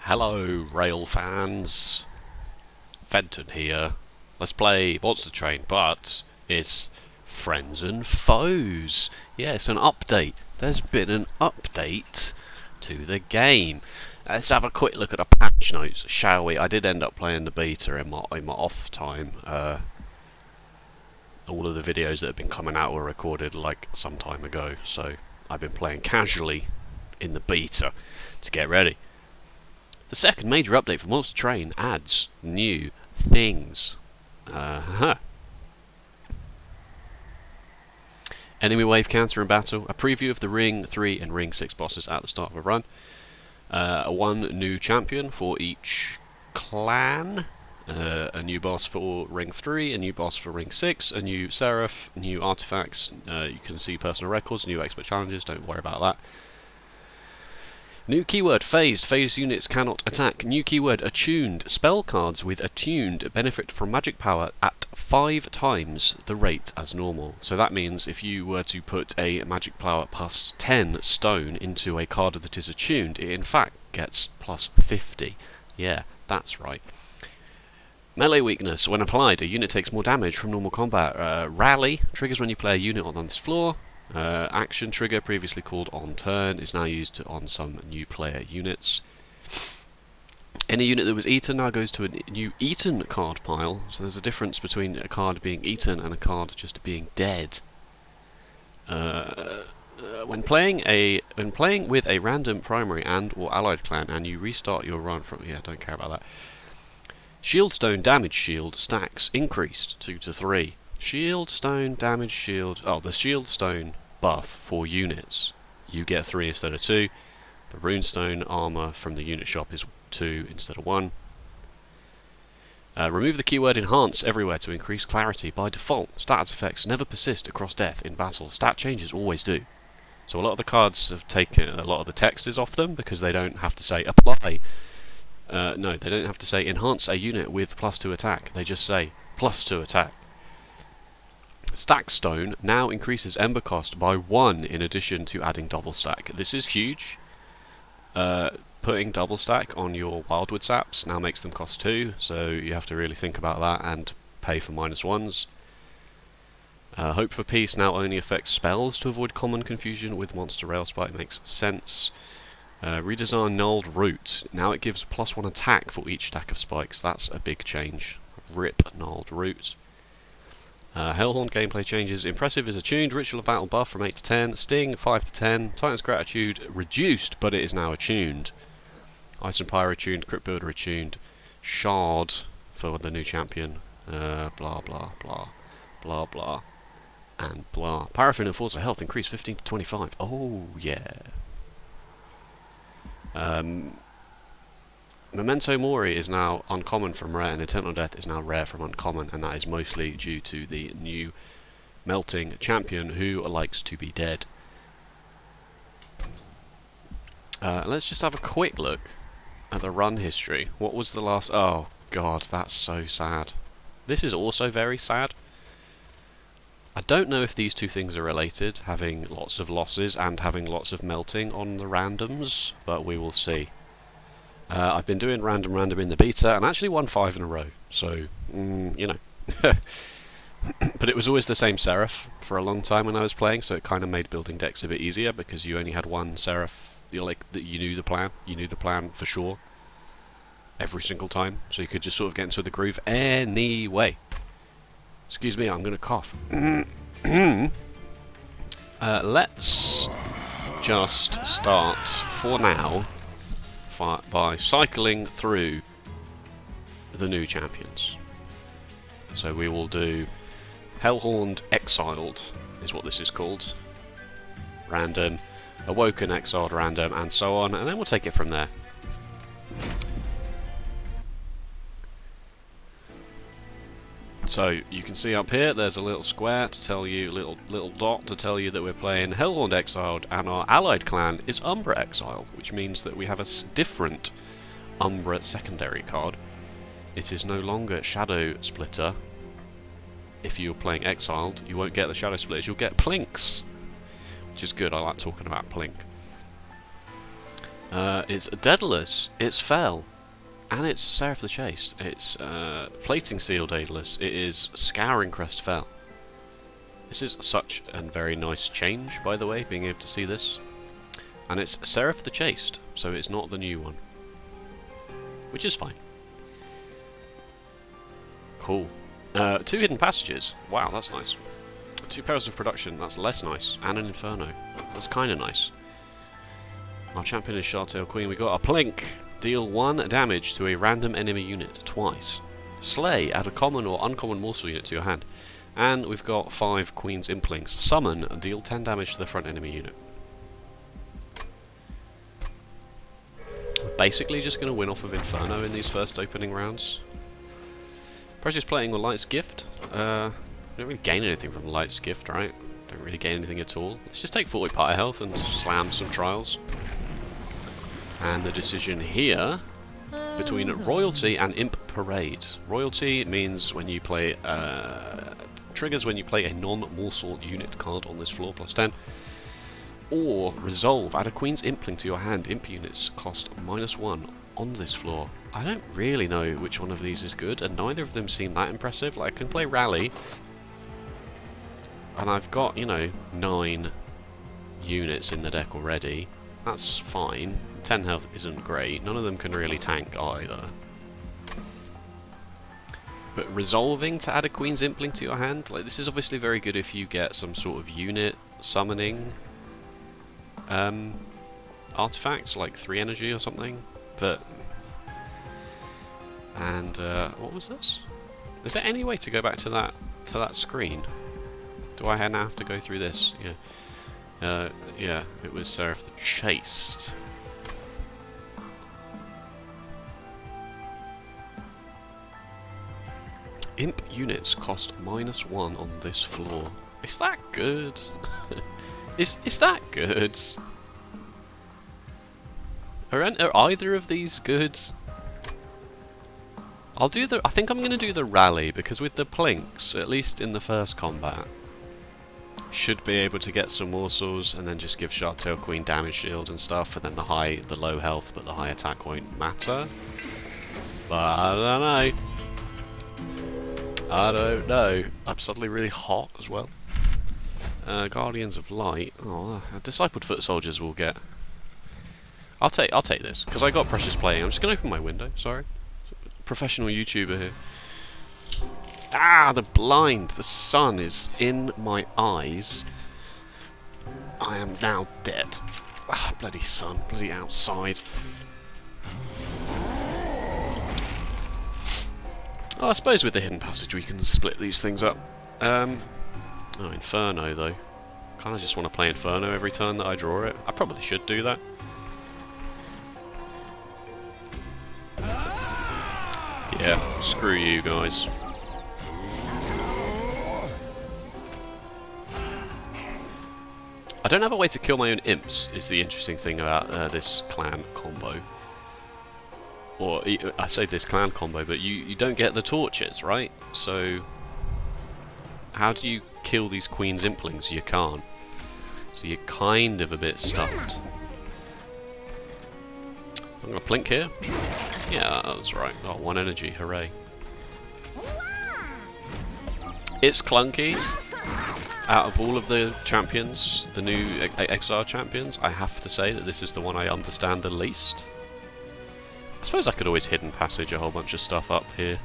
Hello, rail fans. Fenton here. Let's play Monster Train, but it's friends and foes. Yeah, it's an update. There's been an update to the game. Let's have a quick look at the patch notes, shall we? I did end up playing the beta in my off time. All of the videos that have been coming out were recorded like some time ago, so I've been playing casually in the beta to get ready. The second major update for Monster Train adds new things. Enemy wave counter in battle, a preview of the Ring 3 and Ring 6 bosses at the start of a run, one new champion for each clan, a new boss for Ring 3, a new boss for Ring 6, a new Seraph, new artifacts, you can see personal records, new expert challenges, don't worry about that. New keyword, phased. Phased units cannot attack. New keyword, attuned. Spell cards with attuned benefit from magic power at 5 times the rate as normal. So that means if you were to put a magic power plus 10 stone into a card that is attuned, it in fact gets plus 50. Yeah, that's right. Melee weakness. When applied, a unit takes more damage from normal combat. Rally triggers when you play a unit on this floor. Action trigger, previously called on turn, is now used on some new player units. Any unit that was eaten now goes to a new eaten card pile, so there's a difference between a card being eaten and a card just being dead. When playing with a random primary and or allied clan and you restart your run from don't care about that. Shieldstone damage shield stacks increased 2 to 3. Shieldstone damage shield. Oh, the Shieldstone buff for units. You get 3 instead of 2. The Runestone armor from the unit shop is 2 instead of 1. Remove the keyword enhance everywhere to increase clarity. By default, stats effects never persist across death in battle. Stat changes always do. So a lot of the cards have taken a lot of the text is off them because they don't have to say apply. No, they don't have to say enhance a unit with +2 attack. They just say +2 attack. Stack Stone now increases Ember cost by 1 in addition to adding double stack. This is huge. Putting double stack on your Wildwood saps now makes them cost 2, so you have to really think about that and pay for -1s. Hope for Peace now only affects spells to avoid common confusion with Monster Rail Spike, makes sense. Redesign Gnarled Root. Now it gives +1 attack for each stack of spikes. That's a big change. RIP Gnarled Root. Hellhorned gameplay changes. Impressive is attuned. Ritual of Battle buff from 8 to 10. Sting 5 to 10. Titan's Gratitude reduced, but it is now attuned. Ice and Pyre attuned. Crypt Builder attuned. Shard for the new champion. Blah blah blah blah blah and blah. Paraffin and Forza health increased 15 to 25. Oh yeah. Memento Mori is now uncommon from rare, and Eternal Death is now rare from uncommon, and that is mostly due to the new melting champion who likes to be dead. Let's just have a quick look at the run history. What was the last... Oh god, that's so sad. This is also very sad. I don't know if these two things are related, having lots of losses and having lots of melting on the randoms, but we will see. I've been doing random in the beta and actually won 5 in a row, so, you know. But it was always the same Seraph for a long time when I was playing, so it kind of made building decks a bit easier because you only had one Seraph, you knew the plan for sure, every single time, so you could just sort of get into the groove anyway. Excuse me, I'm going to cough. Let's just start, for now, by cycling through the new champions. So we will do Hellhorned Exiled, is what this is called. Random, Awoken, Exiled, Random, and so on, and then we'll take it from there. So you can see up here there's a little square to tell you, little dot to tell you that we're playing Hellhorned Exiled, and our allied clan is Umbra Exiled, which means that we have a different Umbra secondary card. It is no longer Shadow Splitter. If you're playing Exiled, you won't get the Shadow Splitters, you'll get Plinks, which is good. I like talking about Plink. It's Daedalus. It's Fell. And it's Seraph the Chaste. It's Plating Seal Daedalus. It is Scouring Crest Fell. This is such a very nice change, by the way, being able to see this. And it's Seraph the Chaste, so it's not the new one. Which is fine. Cool. 2 hidden passages. Wow, that's nice. 2 perils of production. That's less nice. And an Inferno. That's kind of nice. Our champion is Shartail Queen. We got a Plink. Deal 1 damage to a random enemy unit twice. Slay. Add a common or uncommon morsel unit to your hand. And we've got 5 Queen's Implings. Summon. Deal 10 damage to the front enemy unit. We're basically just going to win off of Inferno in these first opening rounds. Precious Plating or Light's Gift. Don't really gain anything from Light's Gift, right? Don't really gain anything at all. Let's just take 40 Pyre health and slam some trials. And the decision here between Royalty and Imp Parade. Royalty means when you play triggers when you play a non-morsel unit card on this floor, +10. Or Resolve, add a Queen's Impling to your hand. Imp units cost -1 on this floor. I don't really know which one of these is good, and neither of them seem that impressive. Like, I can play Rally, and I've got, you know, 9 units in the deck already. That's fine. 10 health isn't great. None of them can really tank either. But resolving to add a Queen's Impling to your hand, like, this is obviously very good if you get some sort of unit summoning artifacts, like 3 energy or something. But what was this? Is there any way to go back to that screen? Do I now have to go through this? Yeah. Yeah, it was Seraph the Chaste. Imp units cost -1 on this floor. Is that good? Is that good? Are either of these good? I think I'm going to do the Rally, because with the Plinks, at least in the first combat, should be able to get some morsels and then just give Shartail Queen damage shield and stuff, and then the low health but the high attack won't matter. But I don't know. I don't know. I'm suddenly really hot as well. Guardians of Light. Oh, Discipled Foot Soldiers will get. I'll take this because I got Precious Plating. I'm just gonna open my window. Sorry, professional YouTuber here. Ah, the blind. The sun is in my eyes. I am now dead. Ah, bloody sun. Bloody outside. Oh, I suppose with the hidden passage we can split these things up. Oh, Inferno though. Kind of just want to play Inferno every turn that I draw it. I probably should do that. Yeah, screw you guys. I don't have a way to kill my own imps, is the interesting thing about this clan combo. Or, I say this clan combo, but you don't get the torches, right? So, how do you kill these Queen's Implings? You can't. So you're kind of a bit stuffed. I'm going to Plink here. Yeah, that's right. Oh, 1 energy, hooray. It's clunky. Out of all of the champions, the new XR champions, I have to say that this is the one I understand the least. I suppose I could always hidden passage a whole bunch of stuff up here.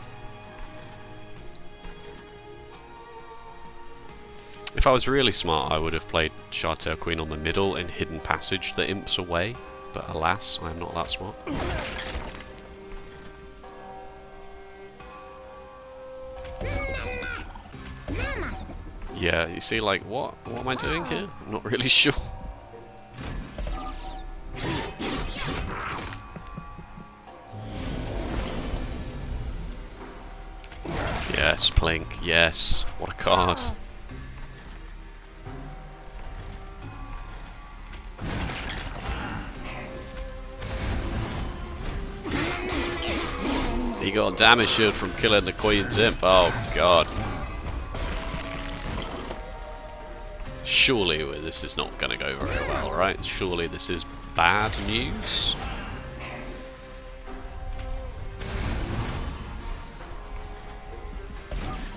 If I was really smart, I would have played Shartail Queen on the middle and hidden passage the imps away, but alas, I am not that smart. Yeah, you see, like, what am I doing here? I'm not really sure. Yes, Plink, yes. What a card. He got a damage shield from killing the Queen's Imp. Oh, God. Surely this is not going to go very well, right? Surely this is bad news.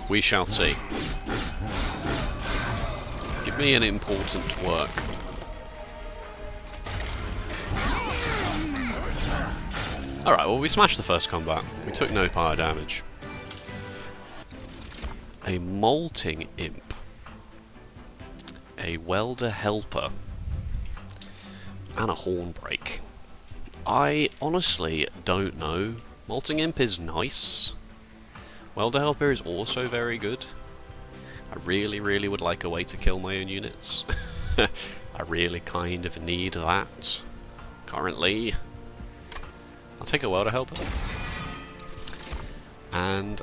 We shall see. Give me an important work. Alright, well we smashed the first combat. We took no fire damage. A molting imp. A welder helper. And a hornbreak. I honestly don't know. Molting imp is nice. Welder helper is also very good. I really, really would like a way to kill my own units. I really kind of need that currently. I'll take a welder helper. And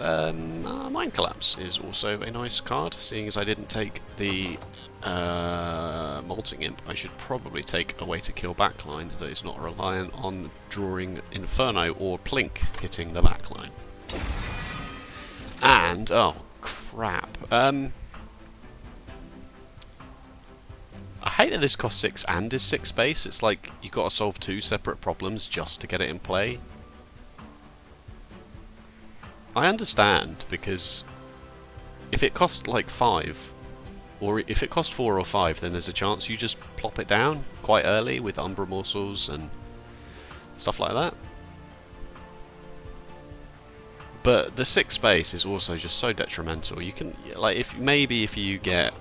Mind Collapse is also a nice card. Seeing as I didn't take the Molting Imp, I should probably take a way to kill backline that is not reliant on drawing Inferno or Plink hitting the backline. And, oh crap, I hate that this costs 6 and is 6 space. It's like you've got to solve 2 separate problems just to get it in play. I understand, because if it cost like 5, or if it cost 4 or 5, then there's a chance you just plop it down quite early with Umbra morsels and stuff like that. But the 6 space is also just so detrimental. You can, like, if you get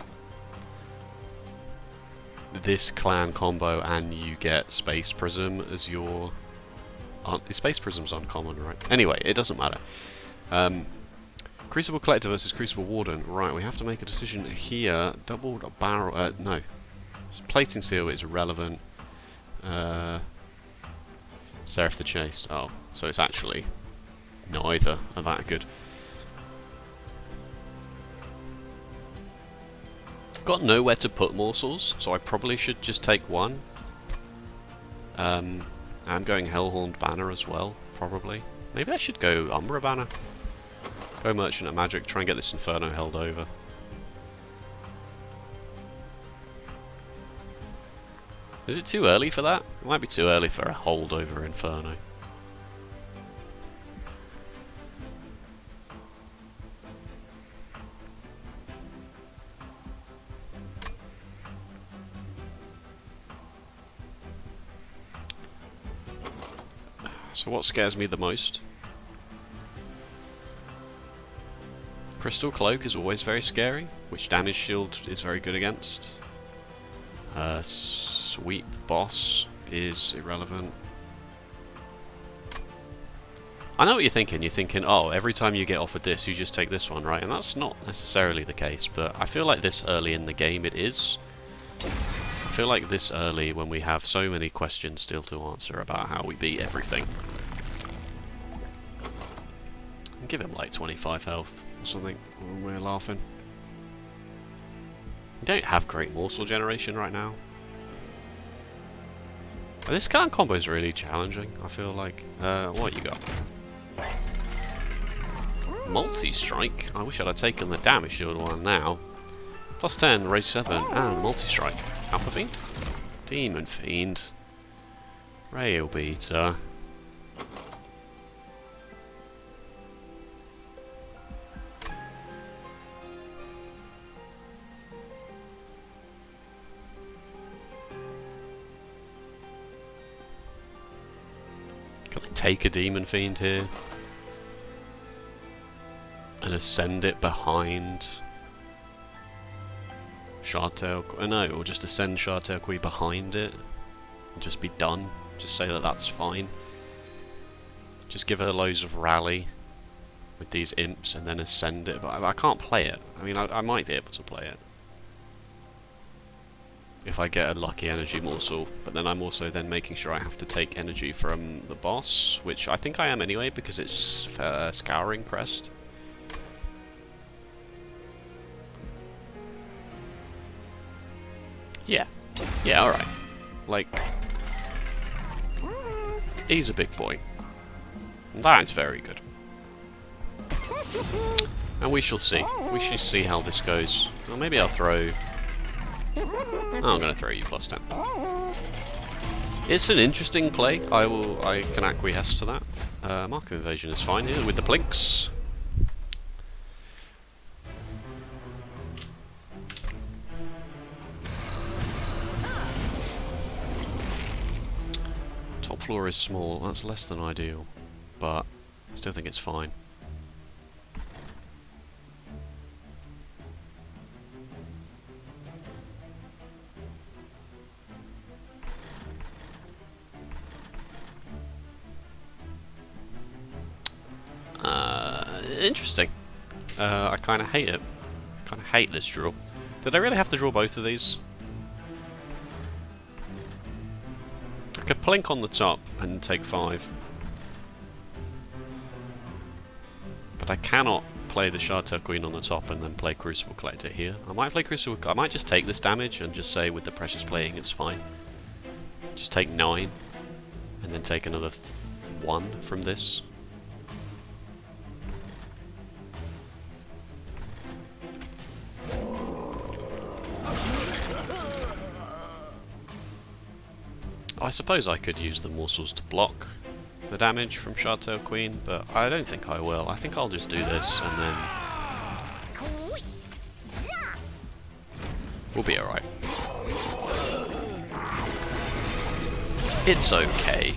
this clan combo and you get Space Prism as your... Space Prism's uncommon, right? Anyway, it doesn't matter. Crucible Collector versus Crucible Warden. Right, we have to make a decision here. Doubled barrel... no. Plating Steel is irrelevant. Seraph the Chaste. Oh, so it's actually... neither are that good. Got nowhere to put morsels, so I probably should just take one. I'm going Hellhorned banner as well, probably. Maybe I should go Umbra banner. Go Merchant of Magic, try and get this Inferno held over. Is it too early for that? It might be too early for a holdover Inferno. So what scares me the most? Crystal Cloak is always very scary, which Damage Shield is very good against. Sweep Boss is irrelevant. I know what you're thinking. You're thinking, oh, every time you get offered this, you just take this one, right? And that's not necessarily the case, but I feel like this early in the game it is. I feel like this early, when we have so many questions still to answer about how we beat everything. I'll give him like 25 health or something when we're laughing. We don't have great morsel generation right now. This kind of combo is really challenging, I feel like. What you got? Multi-strike? I wish I'd have taken the damage shield one now. Plus 10, rage 7, and multi-strike. Alpha Fiend? Demon Fiend. Rail Beater. Can I take a Demon Fiend here? And ascend it behind Shardtail, no, or just ascend Shardtail Queen behind it and just be done. Just say that that's fine. Just give her loads of rally with these imps and then ascend it, but I can't play it. I mean, I might be able to play it if I get a lucky energy morsel, but then I'm also then making sure I have to take energy from the boss, which I think I am anyway because it's Scouring Crest. Yeah. Yeah, alright. Like, he's a big boy. That's very good. And we shall see. We shall see how this goes. Well, maybe I'll throw... Oh, I'm going to throw you plus 10. It's an interesting play. I can acquiesce to that. Mark of Evasion is fine here with the plinks. Top floor is small. That's less than ideal, but I still think it's fine. Interesting. I kind of hate it. I kind of hate this draw. Did I really have to draw both of these? I could plink on the top and take 5. But I cannot play the Shardtail Queen on the top and then play Crucible Collector here. I might play Crucible... I might just take this damage and just say with the Precious playing it's fine. Just take 9. And then take another 1 from this. I suppose I could use the morsels to block the damage from Shardtail Queen, but I don't think I will. I think I'll just do this and then we'll be alright. It's okay.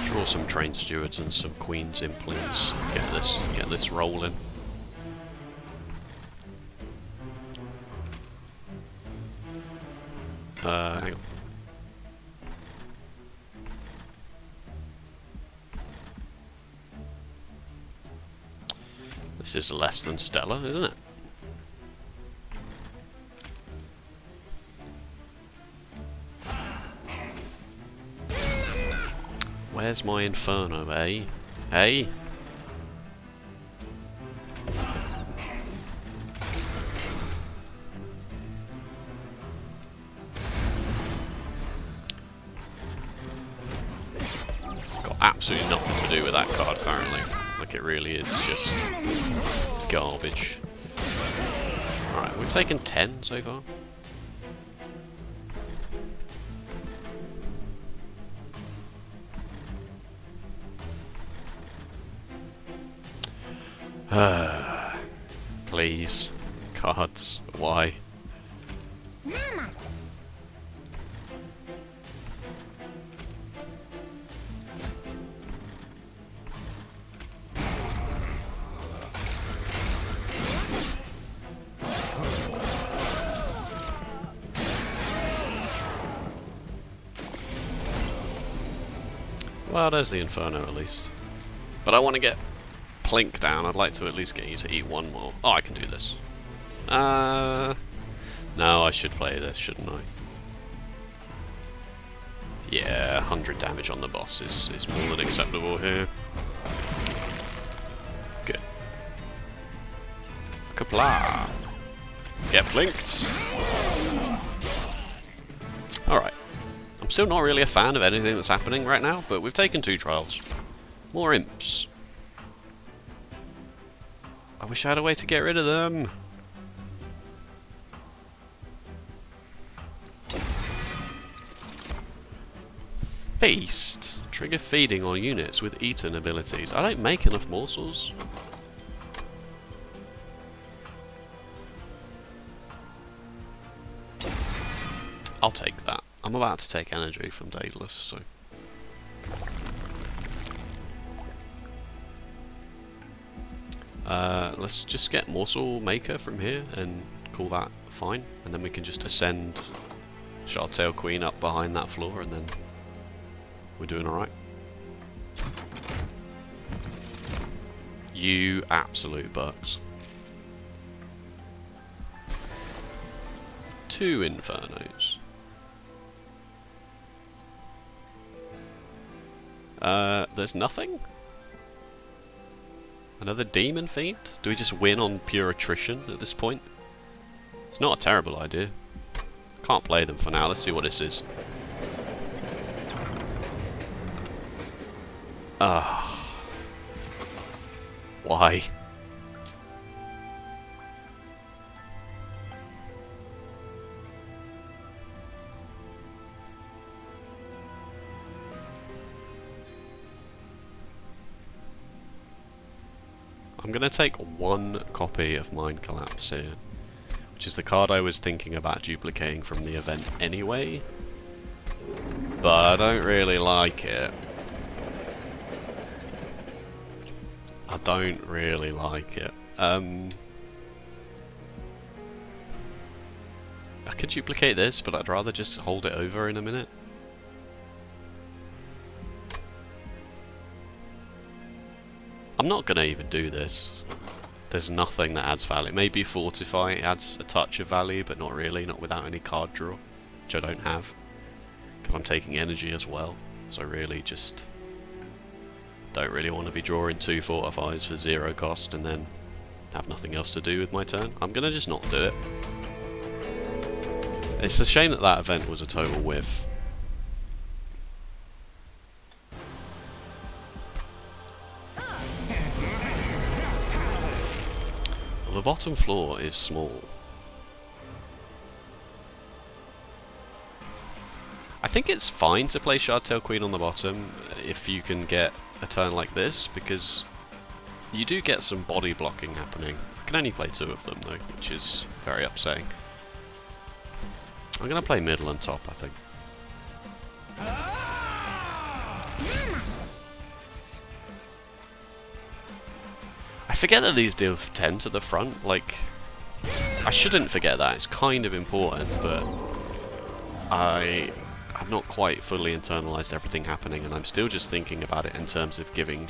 Draw some Train Stewards and some Queen's Implants. Get this rolling. Hang on. This is less than stellar, isn't it? Where's my Inferno, eh? Eh? Absolutely nothing to do with that card, apparently. Like, it really is just garbage. Alright, we've taken 10 so far. Please. Cards. Why? Well, there's the Inferno at least. But I want to get Plink down. I'd like to at least get you to eat 1 more. Oh, I can do this. No, I should play this, shouldn't I? Yeah, 100 damage on the boss is more than acceptable here. Good. Kapla! Get Plinked! Alright. I'm still not really a fan of anything that's happening right now, but we've taken 2 trials. More imps. I wish I had a way to get rid of them. Feast. Trigger feeding on units with eaten abilities. I don't make enough morsels. I'll take that. I'm about to take energy from Daedalus, so... let's just get Morsel Maker from here and call that fine. And then we can just ascend Shardtail Queen up behind that floor and then we're doing alright. You absolute bucks. 2 Infernos. There's nothing? Another Demon Fiend? Do we just win on pure attrition at this point? It's not a terrible idea. Can't play them for now. Let's see what this is. Ah. Why? I'm going to take one copy of Mind Collapse here, which is the card I was thinking about duplicating from the event anyway, but I don't really like it. I don't really like it. I could duplicate this, but I'd rather just hold it over in a minute. I'm not going to even do this. There's nothing that adds value. Maybe Fortify adds a touch of value, but not really, not without any card draw, which I don't have, because I'm taking energy as well, so really just don't really want to be drawing 2 Fortifies for 0 cost and then have nothing else to do with my turn. I'm going to just not do it. It's a shame that that event was a total whiff. Well, the bottom floor is small. I think it's fine to play Shardtail Queen on the bottom if you can get a turn like this, because you do get some body blocking happening. I can only play 2 of them though, which is very upsetting. I'm going to play middle and top, I think. I forget that these deal 10 to the front, like, I shouldn't forget that, it's kind of important, but I have not quite fully internalized everything happening, and I'm still just thinking about it in terms of giving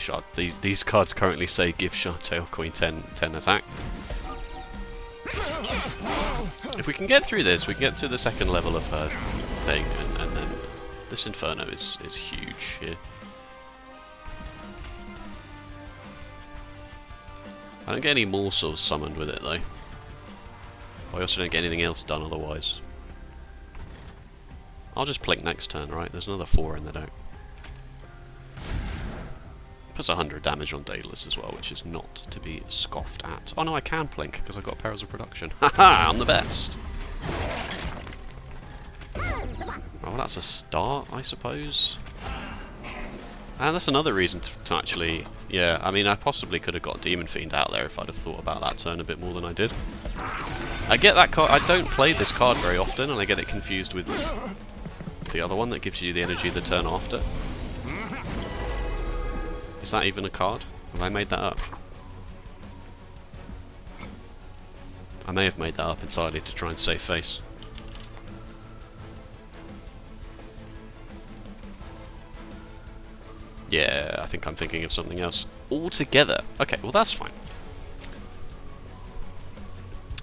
these cards currently say give Shardtail Queen 10 attack. If we can get through this, we can get to the second level of her thing, and then this Inferno is huge here. I don't get any morsels summoned with it though. I also don't get anything else done otherwise. I'll just plink next turn, right? There's another 4 in the deck. Puts 100 damage on Daedalus as well, which is not to be scoffed at. Oh no, I can plink because I've got Perils of Production. Haha, I'm the best! Oh, that's a start, I suppose. And that's another reason to actually... Yeah, I mean, I possibly could have got Demon Fiend out there if I'd have thought about that turn a bit more than I did. I get that card... I don't play this card very often, and I get it confused with the other one that gives you the energy the turn after. Is that even a card? Have I made that up? I may have made that up entirely to try and save face. Yeah, I think I'm thinking of something else altogether. Okay, well that's fine.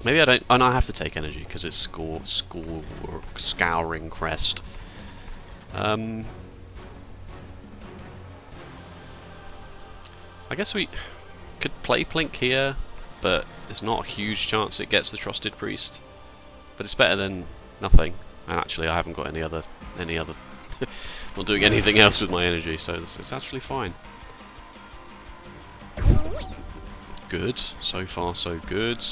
Maybe I don't... Oh no, I have to take energy because it's Scouring Crest. I guess we could play Plink here, but there's not a huge chance it gets the Trusted Priest. But it's better than nothing. And actually I haven't got any other not doing anything else with my energy, so it's actually fine. Good. So far so good.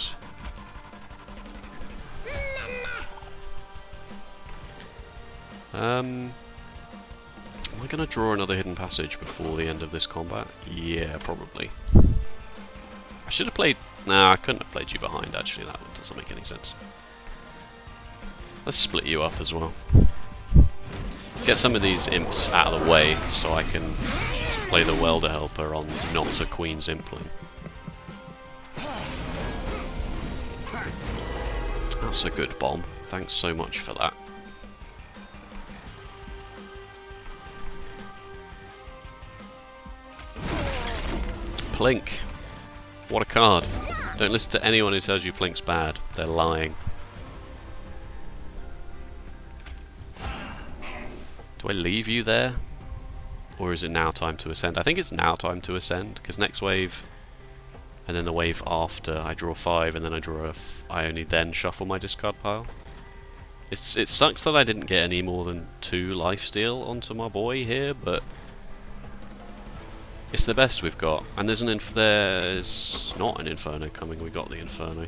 Am I going to draw another hidden passage before the end of this combat? Yeah, probably. I should have played... Nah, I couldn't have played you behind, actually. That doesn't make any sense. Let's split you up as well. Get some of these imps out of the way so I can play the Welder Helper on not a Queen's Implant. That's a good bomb. Thanks so much for that. Plink. What a card. Don't listen to anyone who tells you Plink's bad. They're lying. Do I leave you there? Or is it now time to ascend? I think it's now time to ascend, because next wave, and then the wave after, I draw 5, and then I draw I only then shuffle my discard pile. It sucks that I didn't get any more than 2 lifesteal onto my boy here, but it's the best we've got. And there's not an Inferno coming, we got the Inferno.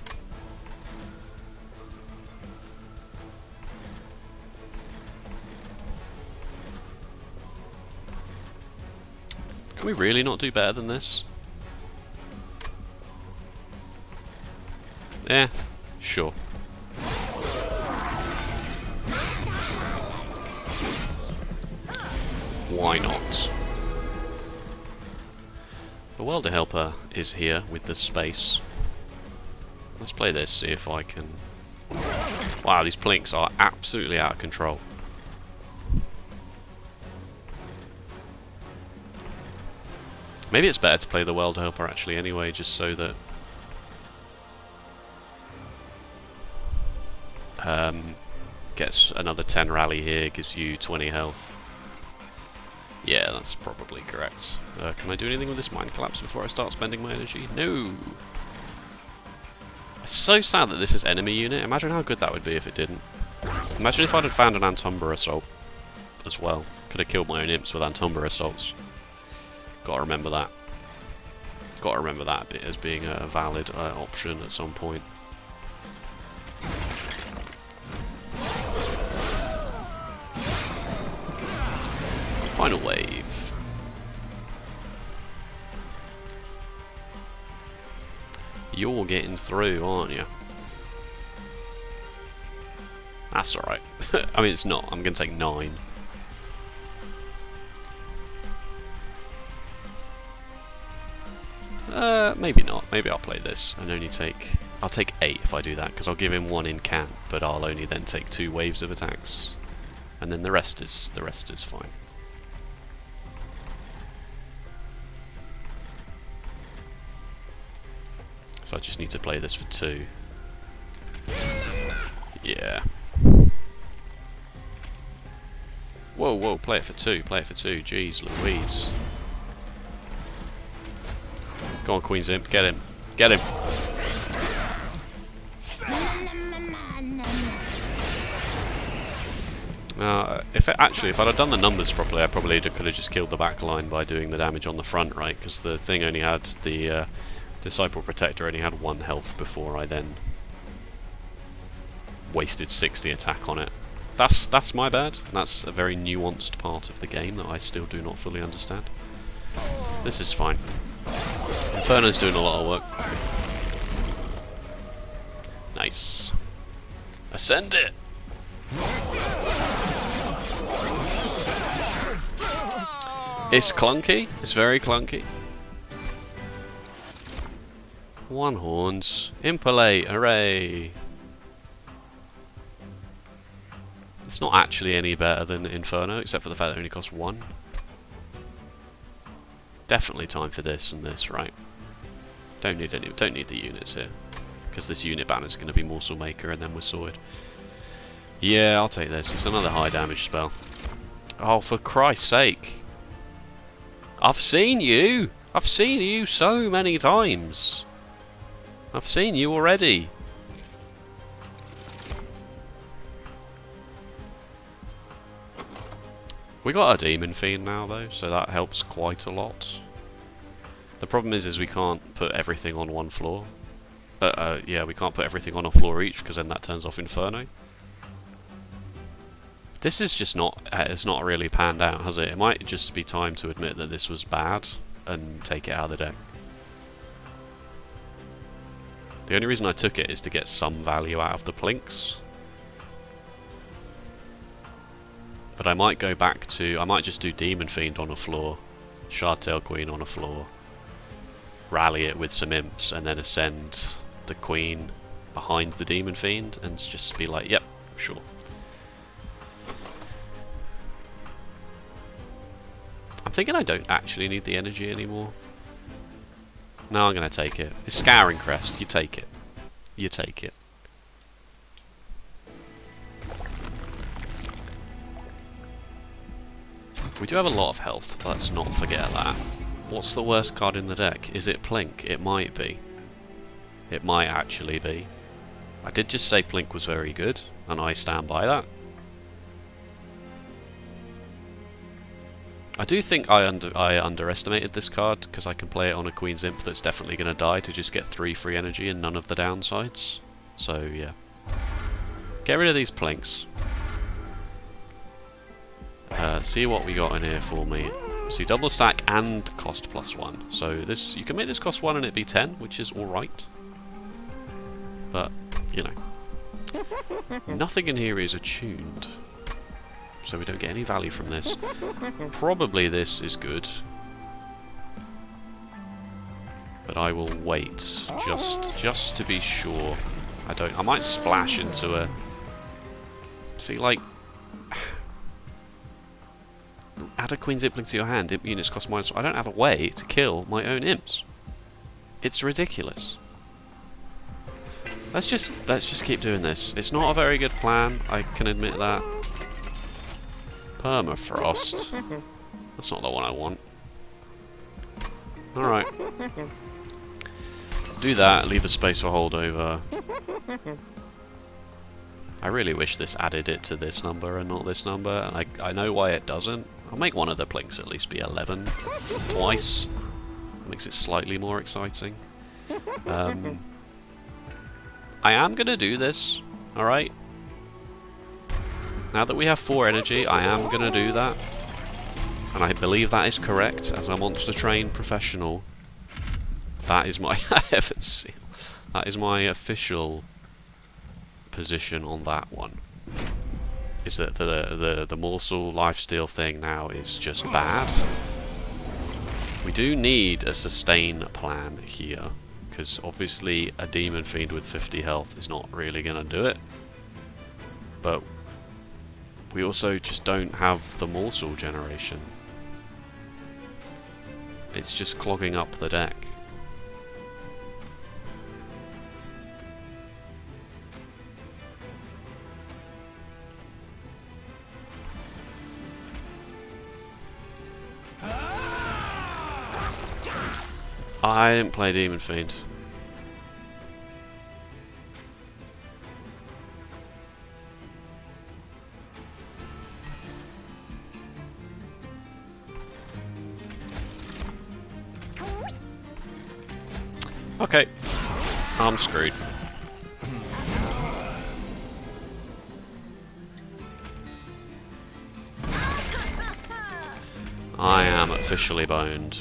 Can we really not do better than this? Eh, sure. Why not? The Welder Helper is here with the space. Let's play this, see if I can... Wow, these plinks are absolutely out of control. Maybe it's better to play the Welder Helper actually anyway, just so that... gets another 10 rally here, gives you 20 health. Yeah, that's probably correct. Can I do anything with this Mind Collapse before I start spending my energy? No! It's so sad that this is enemy unit. Imagine how good that would be if it didn't. Imagine if I'd have found an Umbra assault as well. Could have killed my own imps with Umbra assaults. Gotta remember that. Gotta remember that bit as being a valid option at some point. Final wave. You're getting through, aren't you? That's alright. I mean, it's not. I'm going to take 9. Maybe not. Maybe I'll play this and only take... I'll take 8 if I do that, because I'll give him 1 in camp, but I'll only then take 2 waves of attacks. And then the rest is fine. So I just need to play this for 2. Yeah. Whoa, whoa, play it for 2, play it for 2. Jeez Louise. Go on, Queen's Imp, get him. Get him. If I'd have done the numbers properly, I probably could have just killed the back line by doing the damage on the front, right? Because the thing only had the Disciple Protector only had 1 health before I then wasted 60 attack on it. That's my bad. That's a very nuanced part of the game that I still do not fully understand. This is fine. Inferno's doing a lot of work. Nice. Ascend it! It's clunky. It's very clunky. 1 horns. Impalate. Hooray! It's not actually any better than Inferno, except for the fact that it only costs 1. Definitely time for this and this, right? Don't need the units here, because this unit banner is going to be Morsel Maker, and then we're sorted. Yeah, I'll take this. It's another high damage spell. Oh, for Christ's sake! I've seen you! I've seen you so many times! I've seen you already! We got a Demon Fiend now though, so that helps quite a lot. The problem is we can't put everything on one floor. Yeah, we can't put everything on a floor each, because then that turns off Inferno. This is just not, it's not really panned out, has it? It might just be time to admit that this was bad and take it out of the deck. The only reason I took it is to get some value out of the plinks. But I might go back to, I might just do Demon Fiend on a floor, Shardtail Queen on a floor, rally it with some imps, and then ascend the Queen behind the Demon Fiend, and just be like, yep, sure. I'm thinking I don't actually need the energy anymore. No, I'm going to take it. It's Scouring Crest. You take it. You take it. We do have a lot of health. Let's not forget that. What's the worst card in the deck? Is it Plink? It might be. It might actually be. I did just say Plink was very good, and I stand by that. I do think I underestimated this card, because I can play it on a Queen's Imp that's definitely going to die to just get 3 free energy and none of the downsides. So, yeah. Get rid of these Plinks. See what we got in here for me. See, double stack and cost +1. So this, you can make this cost 1 and it be 10, which is alright. But, you know. Nothing in here is attuned. So we don't get any value from this. Probably this is good. But I will wait, just to be sure. I might splash into a... See, like... Add a Queen's Impling to your hand, imp units cost minus... I don't have a way to kill my own imps. It's ridiculous. Let's just keep doing this. It's not a very good plan, I can admit that. Permafrost. That's not the one I want. Alright. Do that, leave a space for holdover. I really wish this added it to this number and not this number, and I know why it doesn't. I'll make one of the plinks at least be 11. Twice. Makes it slightly more exciting. I am going to do this, alright? Now that we have 4 energy, I am going to do that. And I believe that is correct, as a monster train professional. That is my that is my official position on that one. Is that the morsel lifesteal thing now is just bad. We do need a sustain plan here, because obviously a demon fiend with 50 health is not really going to do it. But we also just don't have the morsel generation. It's just clogging up the deck. I didn't play Demon Fiend. Okay, I'm screwed. I am officially boned.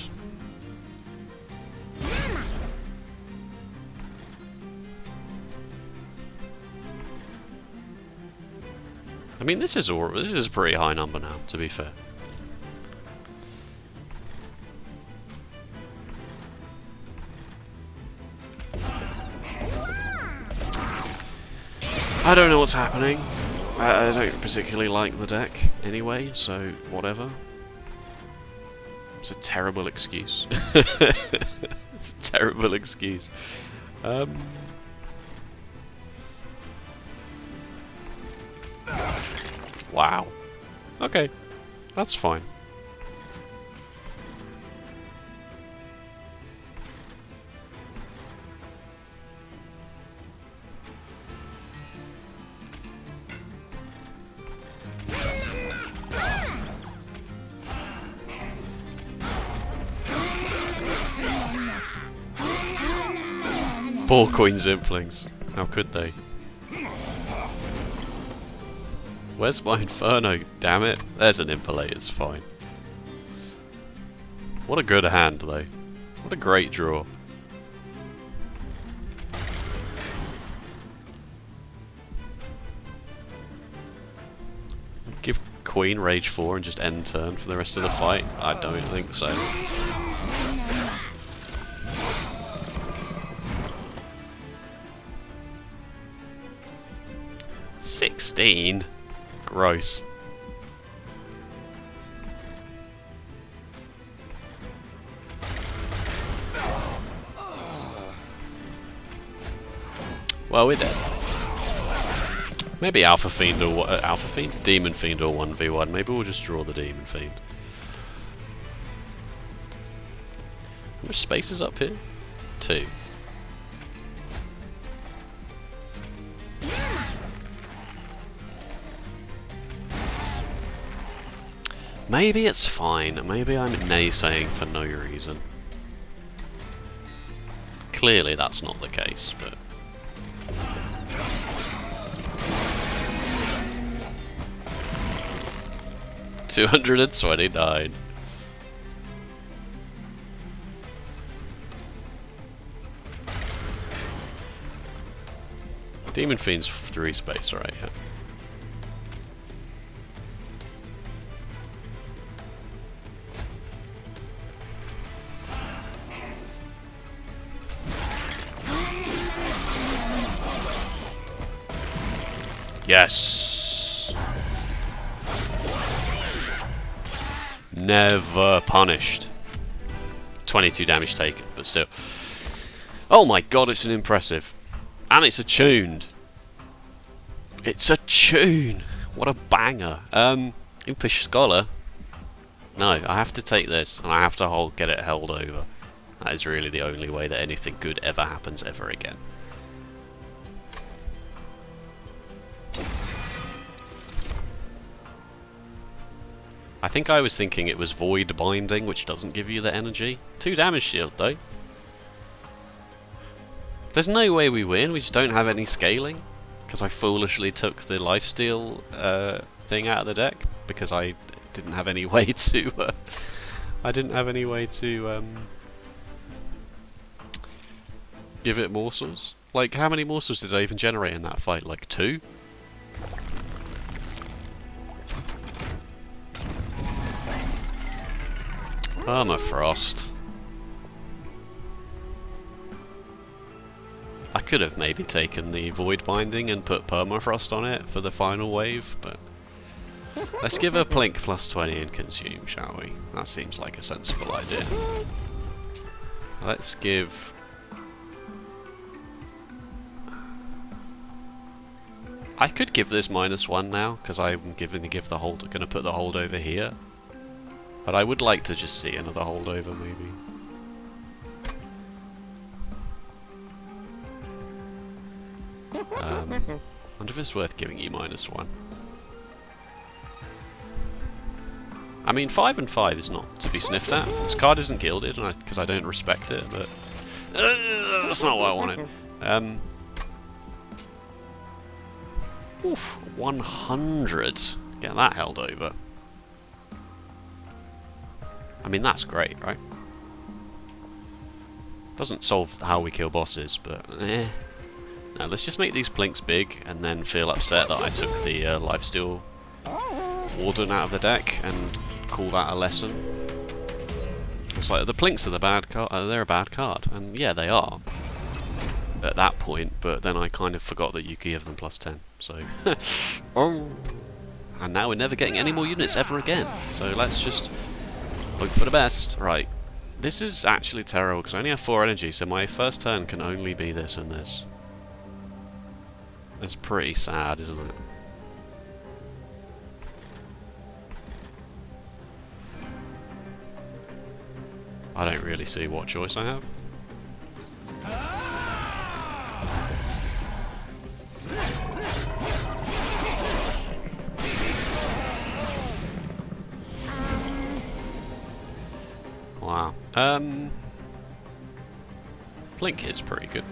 I mean, this is a pretty high number now, to be fair. I don't know what's happening. I don't particularly like the deck anyway, so whatever. It's a terrible excuse. It's a terrible excuse. Wow. Okay. That's fine. Poor Queen's Implings. How could they? Where's my Inferno? Damn it. There's an Impalate, it's fine. What a good hand, though. What a great draw. Give Queen Rage 4 and just end turn for the rest of the fight? I don't think so. $16? Gross. Well, we're dead. Maybe Alpha Fiend or Alpha Fiend? Demon Fiend or 1v1. Maybe we'll just draw the Demon Fiend. How much space is up here? 2. Maybe it's fine. Maybe I'm naysaying for no reason. Clearly that's not the case, but... $229. Demon Fiend's 3 space, right? Yeah. Yes! Never punished. 22 damage taken, but still. Oh my god, it's an impressive. And it's attuned. It's attuned! What a banger. Impish Scholar. No, I have to take this, and I have to get it held over. That is really the only way that anything good ever happens ever again. I think I was thinking it was Void Binding, which doesn't give you the energy. 2 damage shield, though. There's no way we win, we just don't have any scaling. Because I foolishly took the lifesteal thing out of the deck, because I didn't have any way to... give it morsels. Like, how many morsels did I even generate in that fight? Like 2? Permafrost. I could have maybe taken the Void Binding and put Permafrost on it for the final wave, but let's give her Plink plus 20 and consume, shall we? That seems like a sensible idea. Let's give... I could give this -1 now, because I'm going to put the hold over here. But I would like to just see another holdover, maybe. Wonder if it's worth giving you -1. I mean, 5 and 5 is not to be sniffed at. This card isn't gilded, because I don't respect it, but... that's not what I wanted. Oof, 100. Get that held over. I mean, that's great, right? Doesn't solve how we kill bosses, but eh. Now, let's just make these Plinks big, and then feel upset that I took the Lifesteal Warden out of the deck, and call that a lesson. It's like, the Plinks are the bad card, they're a bad card, and yeah, they are. At that point, but then I kind of forgot that you could give them +10, so... And now we're never getting any more units ever again, so let's just... hope for the best. Right. This is actually terrible because I only have 4 energy, so my first turn can only be this and this. That's pretty sad, isn't it? I don't really see what choice I have. Wow. Blink hit's pretty good.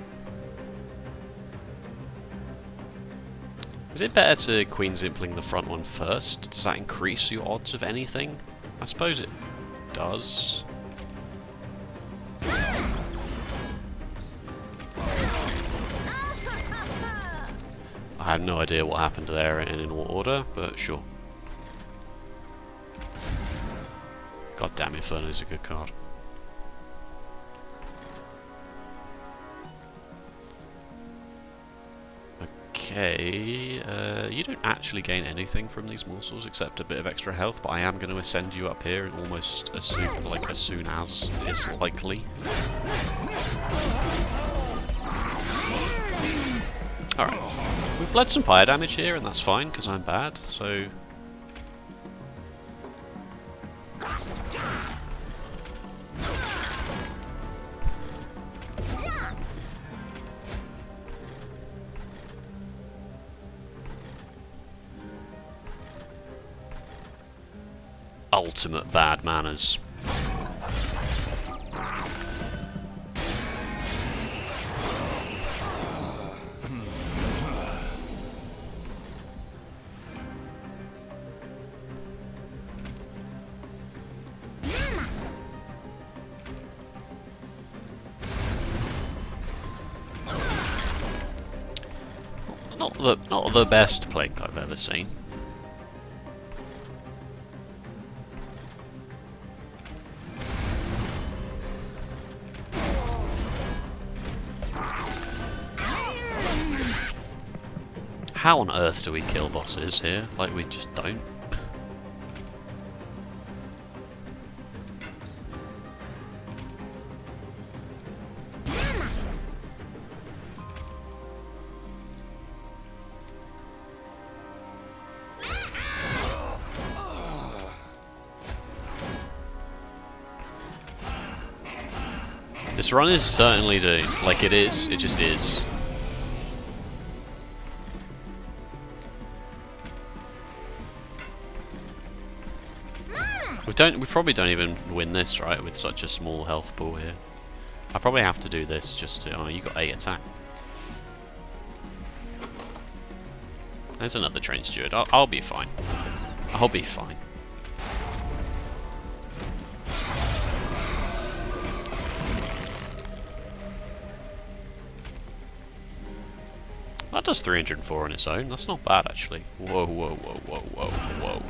Is it better to Queen Zimpling the front one first? Does that increase your odds of anything? I suppose it does. I have no idea what happened there and in what order, but sure. God damn, Inferno's a good card. Okay, you don't actually gain anything from these morsels except a bit of extra health, but I am going to ascend you up here almost as soon, as soon as is likely. Alright, we've bled some Pyre damage here, and that's fine because I'm bad, so... Ultimate bad manners. not the best plink I've ever seen. How on earth do we kill bosses here? Like, we just don't. This run is certainly doomed. Like, it is. It just is. We probably don't even win this, right, with such a small health pool here. I probably have to do this just to... Oh, you got 8 attack. There's another train steward. I'll be fine. I'll be fine. That does 304 on its own. That's not bad, actually. Whoa, whoa, whoa, whoa, whoa, whoa.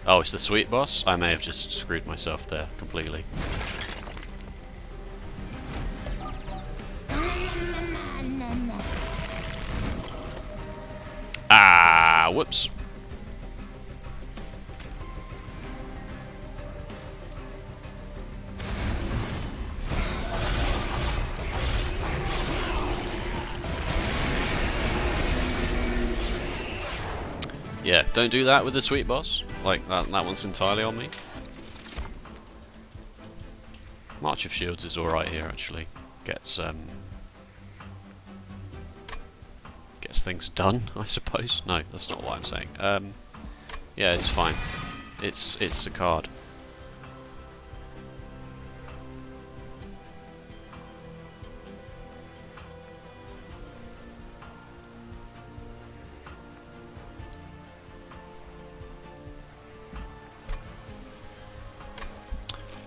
Oh, it's the sweet boss? I may have just screwed myself there completely. Ah, whoops. Yeah, don't do that with the sweet boss. Like, that one's entirely on me. March of Shields is alright here, actually. Gets things done, I suppose. No, that's not what I'm saying. Yeah, it's fine. It's a card.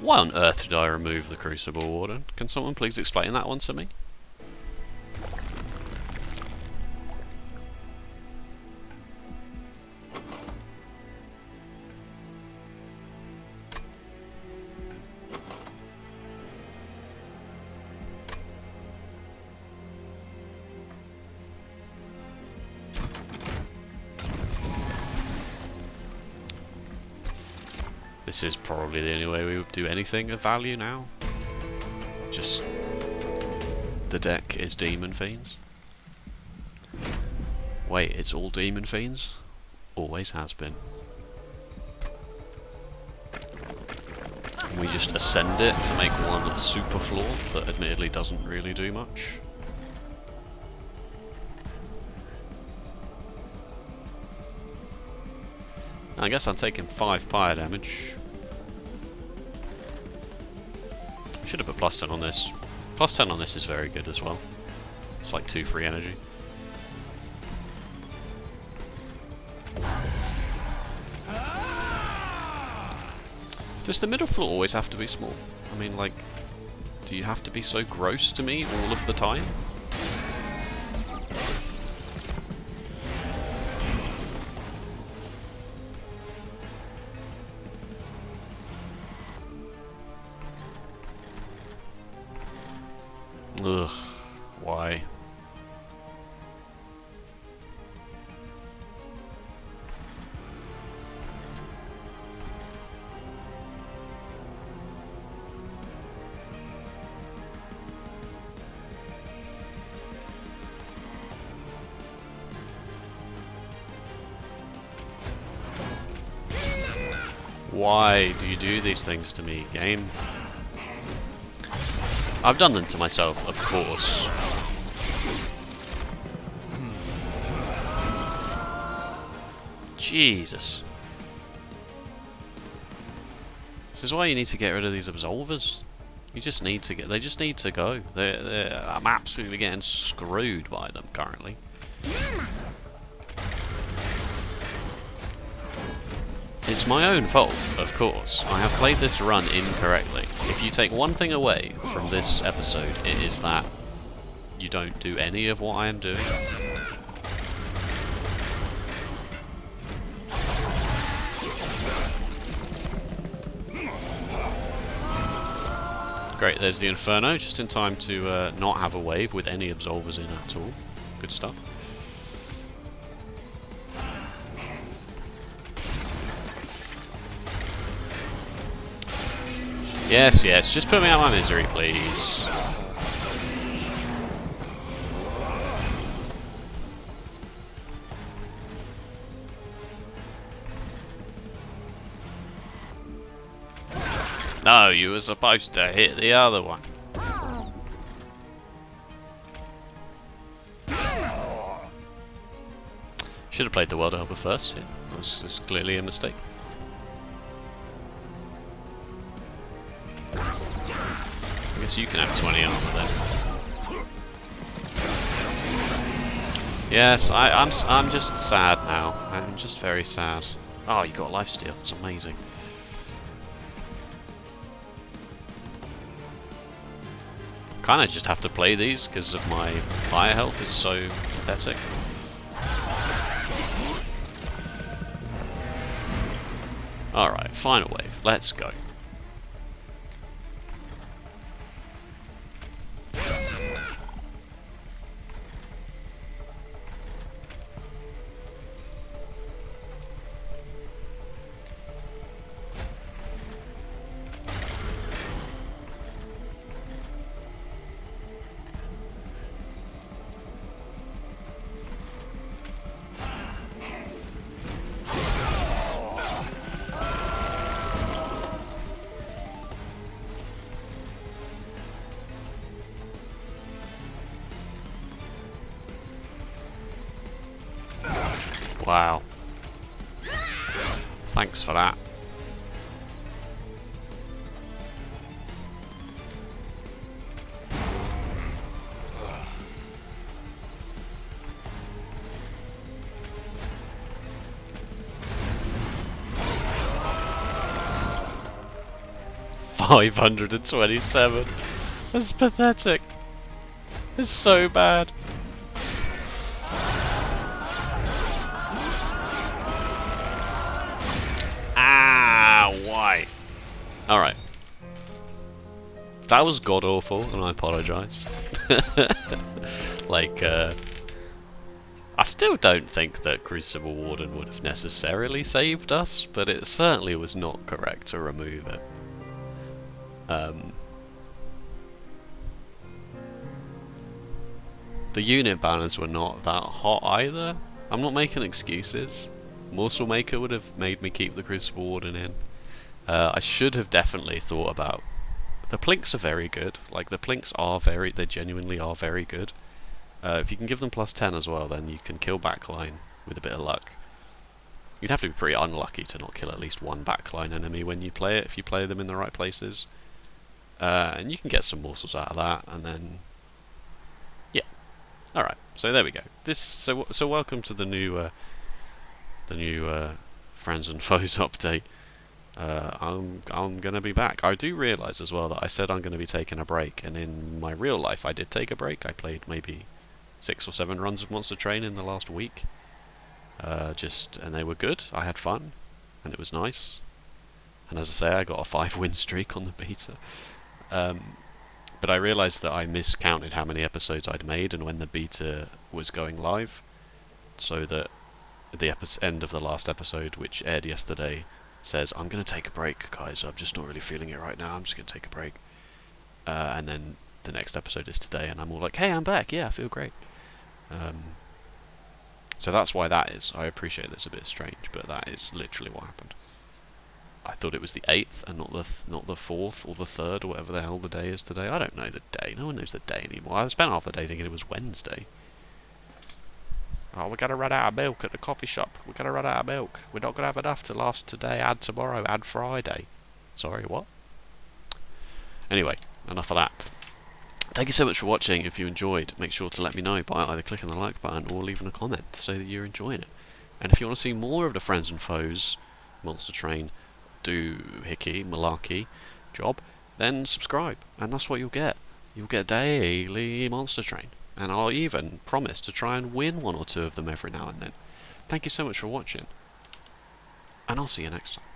Why on earth did I remove the Crucible Warden? Can someone please explain that one to me? This is probably the only way we would do anything of value now. Just the deck is Demon Fiends. Wait, it's all Demon Fiends? Always has been. Can we just ascend it to make one super floor that admittedly doesn't really do much? I guess I'm taking 5 Pyre damage. Should have put plus 10 on this. Plus 10 on this is very good as well. It's like 2 free energy. Does the middle floor always have to be small? I mean, like, do you have to be so gross to me all of the time? Ugh, why? Why do you do these things to me, game? I've done them to myself, of course. Jesus. This is why you need to get rid of these absolvers. You just need to get. They just need to go. I'm absolutely getting screwed by them currently. It's my own fault, of course. I have played this run incorrectly. If you take one thing away from this episode, it is that you don't do any of what I am doing. Great, there's the Inferno, just in time to not have a wave with any Absolvers in at all. Good stuff. Yes, yes, just put me out of my misery, please. No, you were supposed to hit the other one. Should have played the World Helper first. Yeah, that was clearly a mistake. I guess you can have 20 armor then. Yes, I'm just sad now. I'm just very sad. Oh, you got lifesteal. It's amazing. Kind of just have to play these because of my fire health is so pathetic. Alright, final wave. Let's go. Wow. Thanks for that. $527. That's pathetic. It's so bad. Why? Alright. That was god awful, and I apologise. Like, I still don't think that Crucible Warden would have necessarily saved us, but it certainly was not correct to remove it. The unit banners were not that hot either. I'm not making excuses. Morsel Maker would have made me keep the Crucible Warden in. I should have definitely thought about... The Plinks are very good. Like, the Plinks are very... They genuinely are very good. If you can give them +10 as well, then you can kill backline with a bit of luck. You'd have to be pretty unlucky to not kill at least one backline enemy when you play it, if you play them in the right places. And you can get some morsels out of that, and then... Yeah. Alright, so there we go. So welcome to the new Friends and Foes update. I'm gonna be back. I do realise as well that I said I'm gonna be taking a break, and in my real life I did take a break. I played maybe 6 or 7 runs of Monster Train in the last week. And they were good. I had fun, and it was nice. And as I say, I got a 5-win streak on the beta. But I realised that I miscounted how many episodes I'd made and when the beta was going live, so that the end of the last episode, which aired yesterday, says, I'm going to take a break, guys, I'm just not really feeling it right now, I'm just going to take a break. And then the next episode is today, and I'm all like, hey, I'm back, yeah, I feel great. So that's why that is. I appreciate this a bit strange, but that is literally what happened. I thought it was the 8th and not the 4th or the 3rd or whatever the hell the day is today. I don't know the day. No one knows the day anymore. I spent half the day thinking it was Wednesday. Oh, we gotta run out of milk at the coffee shop. We gotta run out of milk. We're not gonna have enough to last today, add tomorrow, add Friday. Sorry, what? Anyway, enough of that. Thank you so much for watching. If you enjoyed, make sure to let me know by either clicking the like button or leaving a comment to say that you're enjoying it. And if you want to see more of the Friends and Foes Monster Train doohickey, malarkey job, then subscribe, and that's what you'll get. You'll get daily Monster Train. and I'll even promise to try and win one or two of them every now and then. Thank you so much for watching, and I'll see you next time.